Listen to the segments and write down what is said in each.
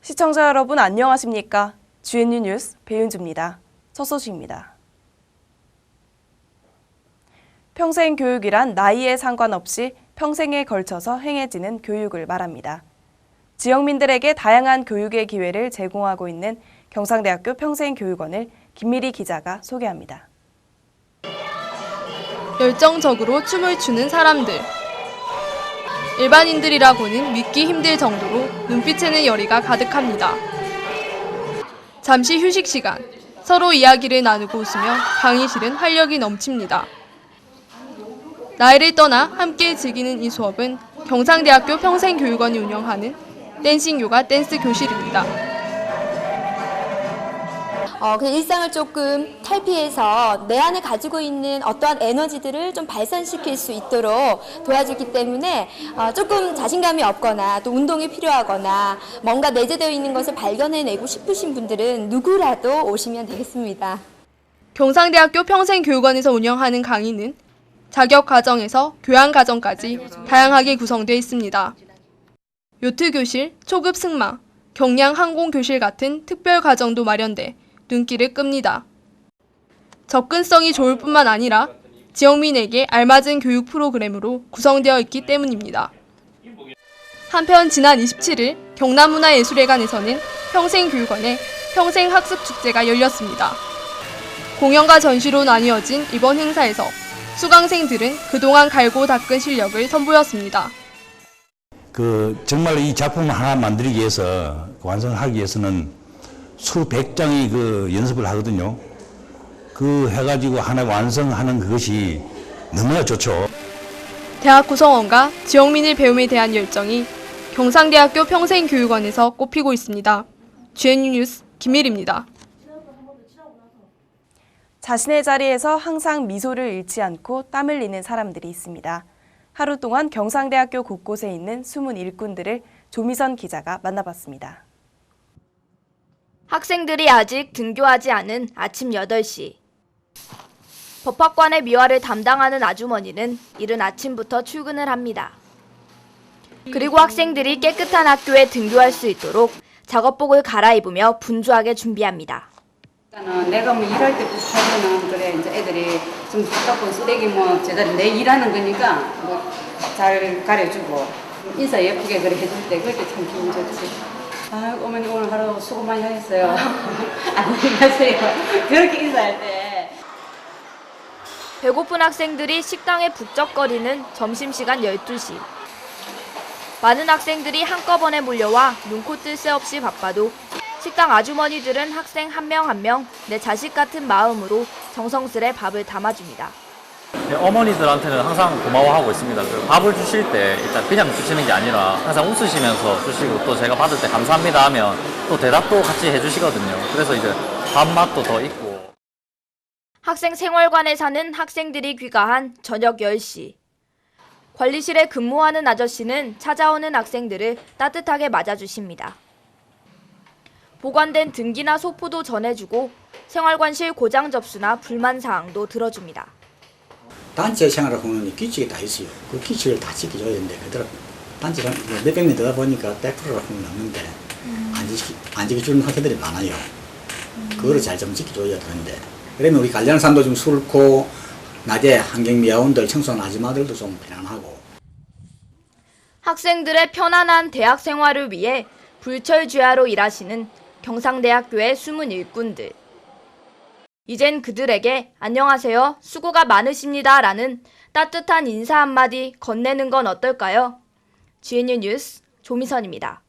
시청자 여러분 안녕하십니까? GNU 뉴스 배윤주입니다. 첫 소식입니다. 평생 교육이란 나이에 상관없이 평생에 걸쳐서 행해지는 교육을 말합니다. 지역민들에게 다양한 교육의 기회를 제공하고 있는 경상대학교 평생교육원을 김미리 기자가 소개합니다. 열정적으로 춤을 추는 사람들. 일반인들이라고는 믿기 힘들 정도로 눈빛에는 열의가 가득합니다. 잠시 휴식 시간, 서로 이야기를 나누고 웃으며 강의실은 활력이 넘칩니다. 나이를 떠나 함께 즐기는 이 수업은 경상대학교 평생교육원이 운영하는 댄싱 요가 댄스 교실입니다. 그냥 일상을 조금 탈피해서 내 안에 가지고 있는 어떠한 에너지들을 좀 발산시킬 수 있도록 도와주기 때문에 조금 자신감이 없거나 또 운동이 필요하거나 뭔가 내재되어 있는 것을 발견해내고 싶으신 분들은 누구라도 오시면 되겠습니다. 경상대학교 평생교육원에서 운영하는 강의는 자격과정에서 교양과정까지 다양하게 구성되어 있습니다. 요트교실, 초급 승마, 경량 항공교실 같은 특별 과정도 마련돼 눈길을 끕니다. 접근성이 좋을 뿐만 아니라 지역민에게 알맞은 교육 프로그램으로 구성되어 있기 때문입니다. 한편 지난 27일 경남문화예술회관에서는 평생교육원의 평생학습축제가 열렸습니다. 공연과 전시로 나뉘어진 이번 행사에서 수강생들은 그동안 갈고 닦은 실력을 선보였습니다. 정말 이 작품을 하나 만들기 위해서, 완성하기 위해서는 수백 장의 연습을 하거든요. 해가지고 하나 완성하는 그것이 너무나 좋죠. 대학 구성원과 지역민의 배움에 대한 열정이 경상대학교 평생교육원에서 꼽히고 있습니다. GNU 뉴스 김일입니다. 자신의 자리에서 항상 미소를 잃지 않고 땀을 흘리는 사람들이 있습니다. 하루 동안 경상대학교 곳곳에 있는 숨은 일꾼들을 조미선 기자가 만나봤습니다. 학생들이 아직 등교하지 않은 아침 8시. 법학관의 미화를 담당하는 아주머니는 이른 아침부터 출근을 합니다. 그리고 학생들이 깨끗한 학교에 등교할 수 있도록 작업복을 갈아입으며 분주하게 준비합니다. 내가 일할 때부터 하면은 그래 이제 애들이 좀 갖고 쓰레기 제자리 내 일하는 거니까 잘 가려주고 인사 예쁘게 그래 해줄 때 그렇게 참 기분 좋지. 어머니 오늘 하루 수고 많이 하셨어요. 안녕히 가세요. 그렇게 인사할 때. 배고픈 학생들이 식당에 북적거리는 점심시간 12시. 많은 학생들이 한꺼번에 몰려와 눈코 뜰 새 없이 바빠도 식당 아주머니들은 학생 한 명 한 명 내 자식 같은 마음으로 정성스레 밥을 담아줍니다. 어머니들한테는 항상 고마워하고 있습니다. 밥을 주실 때 일단 그냥 주시는 게 아니라 항상 웃으시면서 주시고 또 제가 받을 때 감사합니다 하면 또 대답도 같이 해주시거든요. 그래서 이제 밥맛도 더 있고. 학생 생활관에 사는 학생들이 귀가한 저녁 10시. 관리실에 근무하는 아저씨는 찾아오는 학생들을 따뜻하게 맞아주십니다. 보관된 등기나 소포도 전해주고 생활관실 고장 접수나 불만 사항도 들어줍니다. 단체 생활을 하는 규칙이 다 있어요. 그 규칙을 다 지켜줘야 되는데 그대로 단체가 몇백 명 되다 보니까 100%가 넘는데 안 지켜주는 학교들이 많아요. 그거를 잘 좀 지켜줘야 되는데 그러면 우리 관리하는 사람도 좀 싫고 낮에 환경미화원들 청소하는 아줌마들도 좀 편안하고. 학생들의 편안한 대학 생활을 위해 불철주야로 일하시는 경상대학교의 숨은 일꾼들. 이젠 그들에게 안녕하세요, 수고가 많으십니다 라는 따뜻한 인사 한마디 건네는 건 어떨까요? GNU 뉴스 조미선입니다.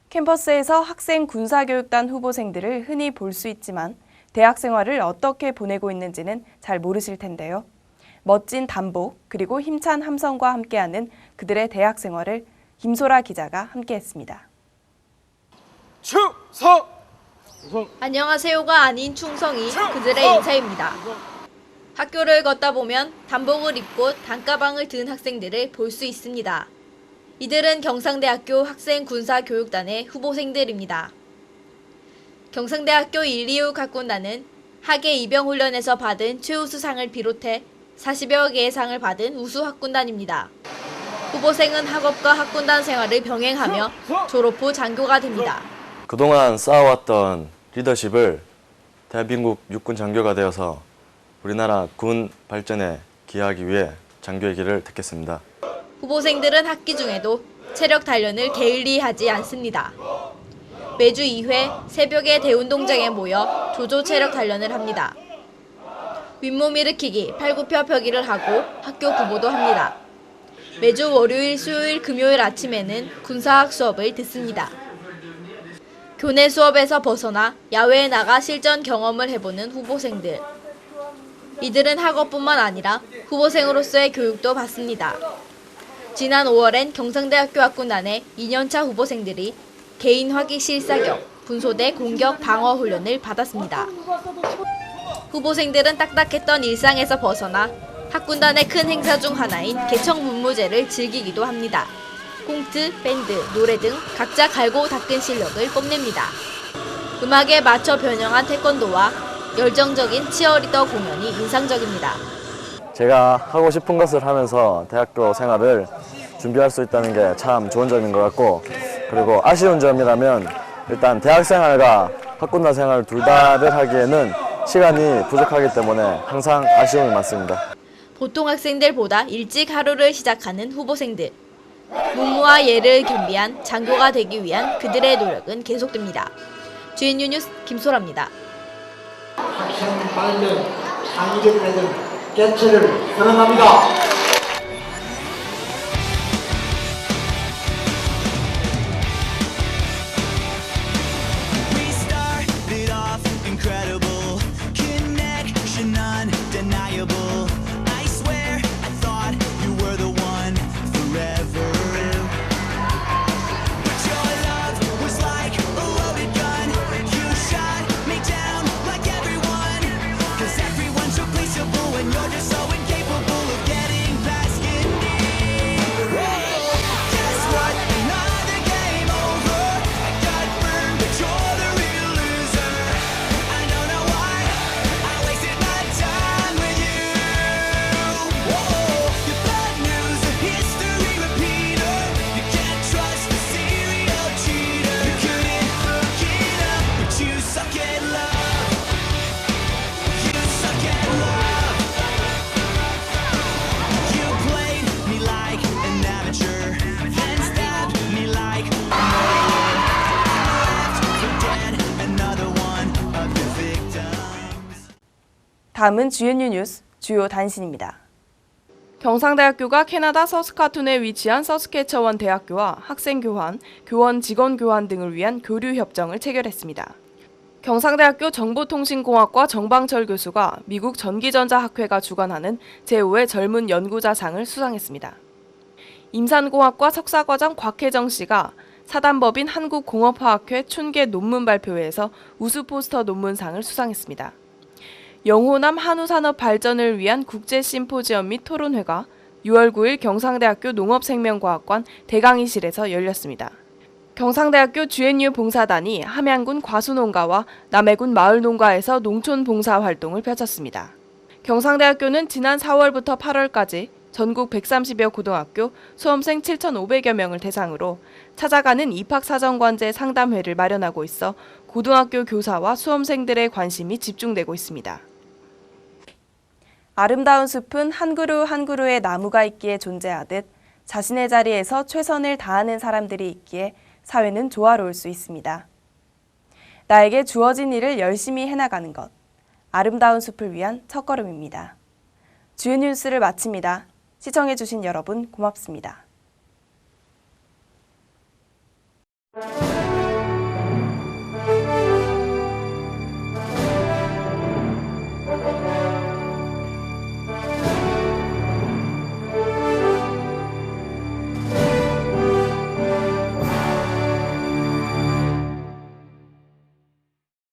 캠퍼스에서 학생 군사교육단 후보생들을 흔히 볼 수 있지만 대학 생활을 어떻게 보내고 있는지는 잘 모르실 텐데요. 멋진 단복 그리고 힘찬 함성과 함께하는 그들의 대학 생활을 김소라 기자가 함께했습니다. 충성! 안녕하세요가 아닌 충성이 그들의 인사입니다. 학교를 걷다 보면 단복을 입고 단가방을 든 학생들을 볼 수 있습니다. 이들은 경상대학교 학생군사교육단의 후보생들입니다. 경상대학교 1, 2호 학군단은 학예 입영훈련에서 받은 최우수상을 비롯해 40여 개의 상을 받은 우수 학군단입니다. 후보생은 학업과 학군단 생활을 병행하며 졸업 후 장교가 됩니다. 그동안 쌓아왔던 리더십을 대한민국 육군 장교가 되어서 우리나라 군 발전에 기여하기 위해 장교의 길을 택했습니다. 후보생들은 학기 중에도 체력 단련을 게을리 하지 않습니다. 매주 2회 새벽에 대운동장에 모여 조조 체력 단련을 합니다. 윗몸 일으키기, 팔굽혀 펴기를 하고 학교 구보도 합니다. 매주 월요일, 수요일, 금요일 아침에는 군사학 수업을 듣습니다. 교내 수업에서 벗어나 야외에 나가 실전 경험을 해보는 후보생들. 이들은 학업뿐만 아니라 후보생으로서의 교육도 받습니다. 지난 5월엔 경상대학교 학군단의 2년차 후보생들이 개인 화기 실사격, 분소대 공격 방어 훈련을 받았습니다. 후보생들은 딱딱했던 일상에서 벗어나 학군단의 큰 행사 중 하나인 개청 문무제를 즐기기도 합니다. 꽁트, 밴드, 노래 등 각자 갈고 닦은 실력을 뽐냅니다. 음악에 맞춰 변형한 태권도와 열정적인 치어리더 공연이 인상적입니다. 제가 하고 싶은 것을 하면서 대학교 생활을 준비할 수 있다는 게 참 좋은 점인 것 같고, 그리고 아쉬운 점이라면 일단 대학 생활과 학군단 생활 둘 다를 하기에는 시간이 부족하기 때문에 항상 아쉬움이 많습니다. 보통 학생들보다 일찍 하루를 시작하는 후보생들. 문무와 예를 겸비한 장교가 되기 위한 그들의 노력은 계속됩니다. GNU 뉴스 김소라입니다. 학생 발전, 창의력 되는 개체를 선언합니다. 다음은 GNU 뉴스 주요 단신입니다. 경상대학교가 캐나다 서스카툰에 위치한 서스캐처원 대학교와 학생 교환, 교원 직원 교환 등을 위한 교류 협정을 체결했습니다. 경상대학교 정보통신공학과 정방철 교수가 미국 전기전자학회가 주관하는 제5회 젊은 연구자상을 수상했습니다. 임산공학과 석사과정 곽혜정 씨가 사단법인 한국공업화학회 춘계 논문 발표회에서 우수 포스터 논문상을 수상했습니다. 영호남 한우산업 발전을 위한 국제심포지엄 및 토론회가 6월 9일 경상대학교 농업생명과학관 대강의실에서 열렸습니다. 경상대학교 GNU 봉사단이 함양군 과수농가와 남해군 마을농가에서 농촌 봉사활동을 펼쳤습니다. 경상대학교는 지난 4월부터 8월까지 전국 130여 고등학교 수험생 7,500여 명을 대상으로 찾아가는 입학사정관제 상담회를 마련하고 있어 고등학교 교사와 수험생들의 관심이 집중되고 있습니다. 아름다운 숲은 한 그루 한 그루의 나무가 있기에 존재하듯 자신의 자리에서 최선을 다하는 사람들이 있기에 사회는 조화로울 수 있습니다. 나에게 주어진 일을 열심히 해나가는 것, 아름다운 숲을 위한 첫걸음입니다. GNU 뉴스를 마칩니다. 시청해주신 여러분 고맙습니다.